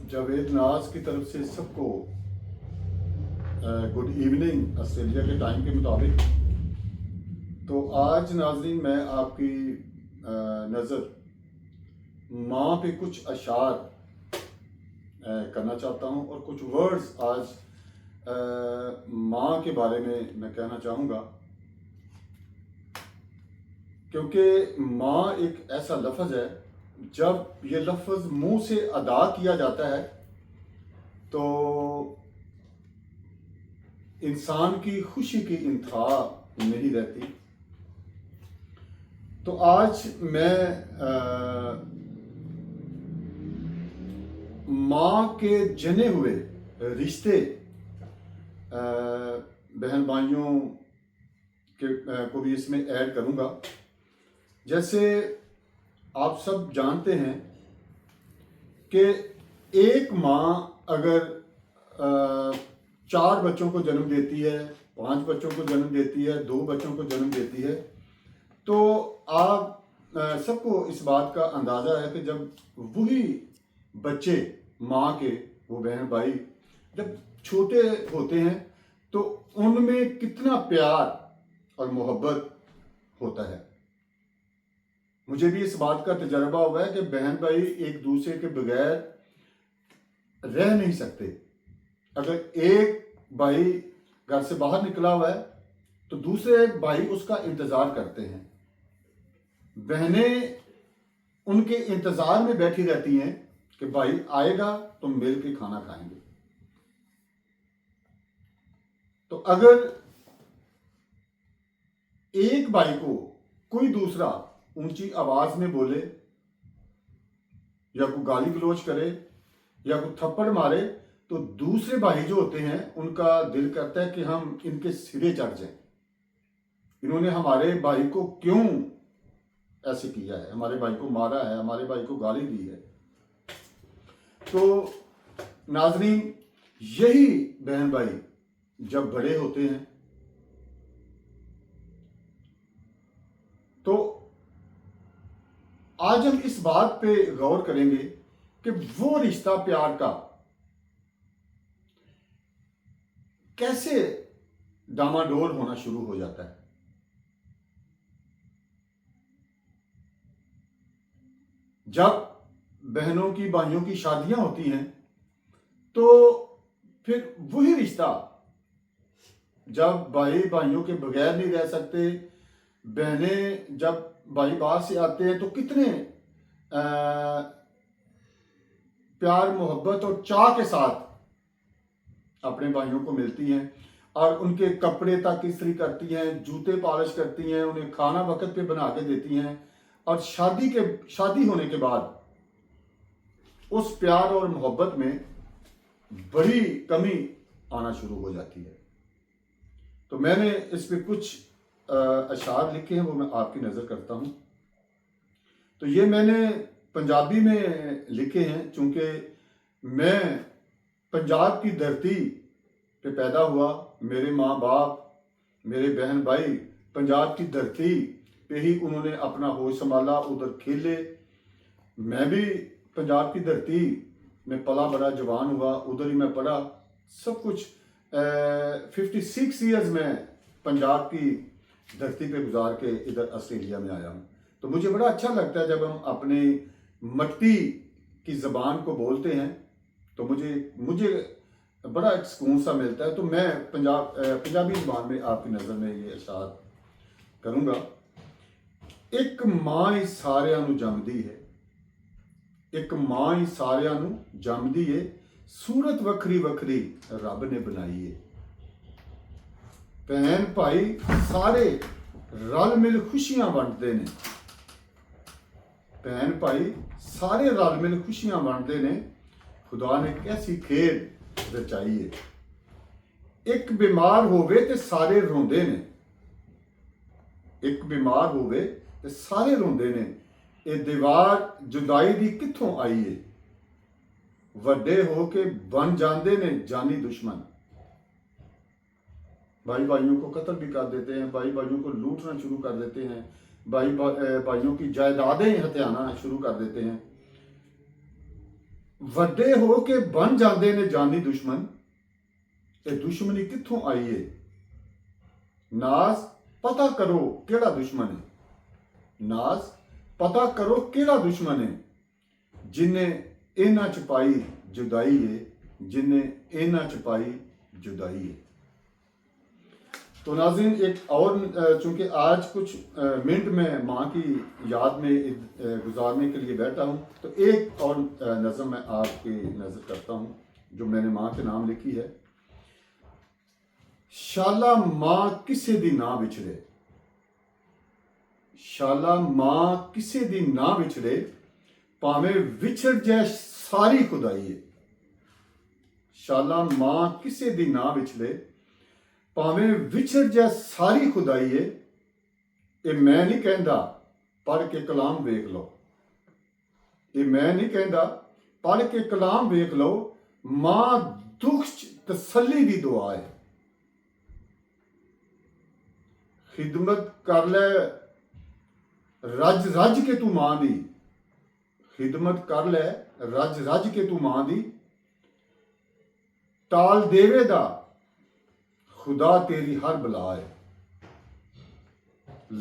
जावेद नाज की तरफ से सबको गुड इवनिंग ऑस्ट्रेलिया के टाइम के मुताबिक। तो आज नाजरीन मैं आपकी नज़र माँ पे कुछ अशार करना चाहता हूँ और कुछ वर्ड्स आज माँ के बारे में मैं कहना चाहूँगा, क्योंकि माँ एक ऐसा लफ्ज़ है, जब ये लफ्ज़ मुंह से अदा किया जाता है तो इंसान की खुशी की इंतहा नहीं रहती। तो आज मैं माँ के जने हुए रिश्ते बहन भाइयों के को भी इसमें ऐड करूँगा। जैसे आप सब जानते हैं कि एक माँ अगर 4 बच्चों को जन्म देती है, 5 बच्चों को जन्म देती है, 2 बच्चों को जन्म देती है, तो आप सबको इस बात का अंदाज़ा है कि जब वही बच्चे माँ के, वो बहन भाई जब छोटे होते हैं तो उनमें कितना प्यार और मोहब्बत होता है। मुझे भी इस बात का तजर्बा हुआ है कि बहन भाई एक दूसरे के बगैर रह नहीं सकते। अगर एक भाई घर से बाहर निकला हुआ है तो दूसरे भाई उसका इंतज़ार करते हैं। बहनें उनके इंतज़ार में बैठी रहती हैं कि भाई आएगा तो मिल के खाना खाएंगे। तो अगर एक भाई को कोई दूसरा ऊंची आवाज में बोले या कोई गाली गलौज करे या कोई थप्पड़ मारे तो दूसरे भाई जो होते हैं उनका दिल करता है कि हम इनके सिरे चढ़ जाएं। इन्होंने हमारे भाई को क्यों ऐसे किया है, हमारे भाई को मारा है, हमारे भाई को गाली दी है। तो नाजरीन, यही बहन भाई जब बड़े होते हैं तो आज हम इस बात पे गौर करेंगे कि वो रिश्ता प्यार का कैसे डामाडोल होना शुरू हो जाता है। जब बहनों की भाइयों की शादियां होती हैं तो फिर वही रिश्ता, जब भाई भाइयों के बगैर नहीं रह सकते, बहनें जब भाई बाहर से आते हैं तो कितने प्यार मोहब्बत और चाह के साथ अपने भाइयों को मिलती हैं और उनके कपड़े तक इस्त्री करती हैं, जूते पॉलिश करती हैं, उन्हें खाना वक्त पे बना के देती हैं। और शादी होने के बाद उस प्यार और मोहब्बत में बड़ी कमी आना शुरू हो जाती है। तो मैंने इस पे कुछ अशार लिखे हैं, वो मैं आपकी नज़र करता हूँ। तो ये मैंने पंजाबी में लिखे हैं, चूँकि मैं पंजाब की धरती पे पैदा हुआ, मेरे माँ बाप, मेरे बहन भाई पंजाब की धरती पे ही उन्होंने अपना होश संभाला, उधर खेले। मैं भी पंजाब की धरती में पला बड़ा, जवान हुआ, उधर ही मैं पढ़ा, सब कुछ 56 ईयर्स में पंजाब की धरती पे गुजार के इधर ऑस्ट्रेलिया में आया हूँ। तो मुझे बड़ा अच्छा लगता है जब हम अपने मट्टी की ज़बान को बोलते हैं तो मुझे बड़ा एक सुकून सा मिलता है। तो मैं पंजाबी ज़बान में आपकी नज़र में ये अशार करूँगा। एक माँ ही सारिਆਂ ਨੂੰ जमदी है, एक माँ ही सारिਆਂ ਨੂੰ जमदी है, सूरत वखरी वखरी रब ने बनाई है। भैन भाई सारे रल मिल खुशियां वंडदे ने, भैन भाई सारे रल मिल खुशियां वंडदे ने, खुदा ने कैसी खेल रचाई है। एक बीमार होवे ते सारे रोंदे ने, एक बीमार होवे ते सारे रोंदे ने, ये दीवार जुदाई दी कित्थों आई है, वड्डे हो के बन जाते ने जानी दुश्मन। भाई भाइयों को कत्ल भी कर देते हैं, भाई भाइयों को लूटना शुरू कर देते हैं, भाइयों की जायदादें हथियाना शुरू कर देते हैं। ਵੱਡੇ ਹੋ ਕੇ ਬਣ ਜਾਂਦੇ ਨੇ ਜਾਨੀ ਦੁਸ਼ਮਣ। ਇਹ ਦੁਸ਼ਮਣੀ ਕਿੱਥੋਂ ਆਈ ਏ? ਨਾਜ਼ ਪਤਾ ਕਰੋ ਕਿਹੜਾ ਦੁਸ਼ਮਣ ਹੈ। ਨਾਜ਼ ਪਤਾ ਕਰੋ ਕਿਹੜਾ ਦੁਸ਼ਮਣ ਹੈ, ਜਿਨੇ ਇਹਨਾਂ ਚ ਪਾਈ जुदाई है, जिन्हें इना छुपाई जुदाई है। तो नाज़रीन, एक और चूंकि आज कुछ मिनट में माँ की याद में गुजारने के लिए बैठा हूँ, तो एक और नज़म मैं आपकी नज़र करता हूँ जो मैंने माँ के नाम लिखी है। शाला माँ किसे दी ना विछड़े, शाला माँ किसे दी ना विछड़े, भावें विछड़ जाए सारी खुदाई है। शाला मां किसे दी ना विछड़े, भावें विछड़ जाए सारी खुदाई है। ये मैं नहीं कहता, पढ़ के कलाम वेख लो। ये मैं नहीं कहता, पढ़ के कलाम वेख लो। मां दुख तसल्ली दी दुआ है। खिदमत कर ले रज रज के तू मां दी, खिदमत कर ले रज रज के तू मां दी। टाल देवे दा खुदा तेरी हर बला है।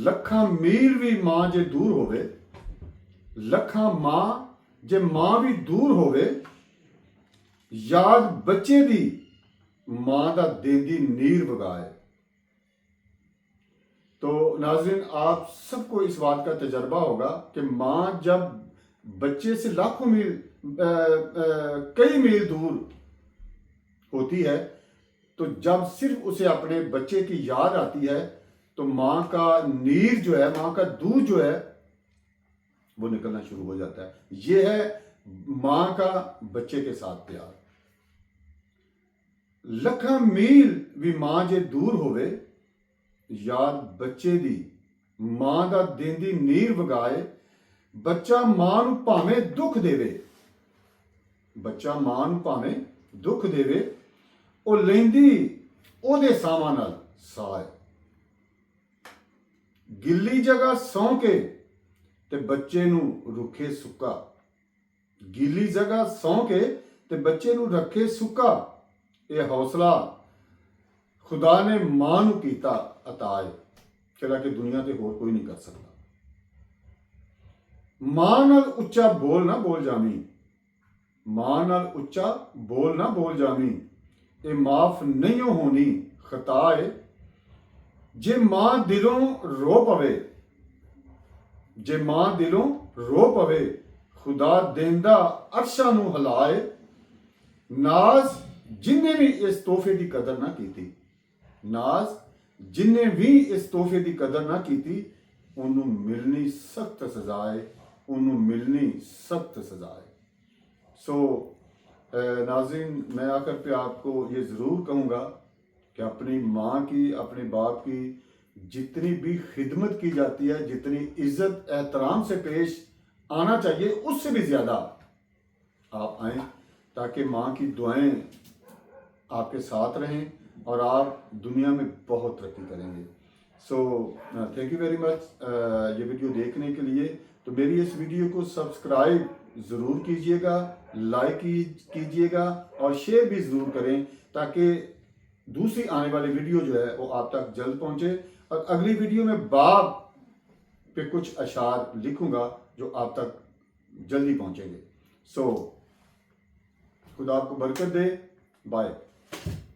लखां मील भी मां जे दूर होवे, लखां मां जे मां भी दूर होवे, याद बच्चे दी मां दा देंदी नीर वगाए। तो नाज़रीन, आप सबको इस बात का तजर्बा होगा कि मां जब बच्चे से लाखों मील कई मील दूर होती है, तो जब सिर्फ उसे अपने बच्चे की याद आती है, तो माँ का नीर जो है, माँ का दूध जो है, वो निकलना शुरू हो जाता है। ये है माँ का बच्चे के साथ प्यार। लखां मील भी माँ जे दूर होवे, याद बच्चे दी माँ दा देंदी नीर वगाए। बच्चा माँ नूं भावें दुख देवे, बच्चा माँ नूं भावें दुख देवे, ਉਹ ਲੈਂਦੀ ਉਹਦੇ ਸਾਹਾਂ ਨਾਲ ਸਾਹ। ਗਿੱਲੀ ਜਗ੍ਹਾ ਸੌਂ ਕੇ ਤੇ ਬੱਚੇ ਨੂੰ ਰੁੱਖੇ ਸੁੱਕਾ, ਗਿੱਲੀ ਜਗ੍ਹਾ ਸੌਂ ਕੇ ਤੇ ਬੱਚੇ ਨੂੰ ਰੱਖੇ ਸੁੱਕਾ। ਇਹ ਹੌਸਲਾ ਖੁਦਾ ਨੇ ਮਾਂ ਨੂੰ ਕੀਤਾ ਅਤਾ ਹੈ, ਜਿਹੜਾ ਕਿ ਦੁਨੀਆ ਤੇ ਹੋਰ ਕੋਈ ਨਹੀਂ ਕਰ ਸਕਦਾ। ਮਾਂ ਨਾਲ ਉੱਚਾ ਬੋਲ ਨਾ ਬੋਲ ਜਾਵੀਂ, ਮਾਂ ਨਾਲ ਉੱਚਾ ਬੋਲ ਨਾ ਬੋਲ ਜਾਵੀਂ। ये माफ नहीं होनी खता है। जे मां दिलों रो पवे, जे मां दिलों रो पवे, खुदा देंदा अरशा नूं हिलाए। नाज जिन्ने भी इस तोहफे की कदर ना की, नाज जिन्ने भी इस तोहफे की कदर ना की, उन्होंने मिलनी सख्त सजा है, उन्होंने मिलनी सख्त सजा है। सो नाज़रीन, मैं आकर पे आपको ये ज़रूर कहूँगा कि अपनी माँ की, अपने बाप की जितनी भी खिदमत की जाती है, जितनी इज़्ज़त एहतराम से पेश आना चाहिए, उससे भी ज़्यादा आप आएँ, ताकि माँ की दुआएं आपके साथ रहें और आप दुनिया में बहुत तरक्की करेंगे। So thank you very much ये वीडियो देखने के लिए। तो मेरी इस वीडियो को सब्सक्राइब ज़रूर कीजिएगा, लाइक कीजिएगा और शेयर भी ज़रूर करें, ताकि दूसरी आने वाली वीडियो जो है वो आप तक जल्द पहुँचे। और अगली वीडियो में बाप पे कुछ अशार लिखूँगा जो आप तक जल्दी पहुँचेंगे। सो खुदा आपको बरकत दे। बाय।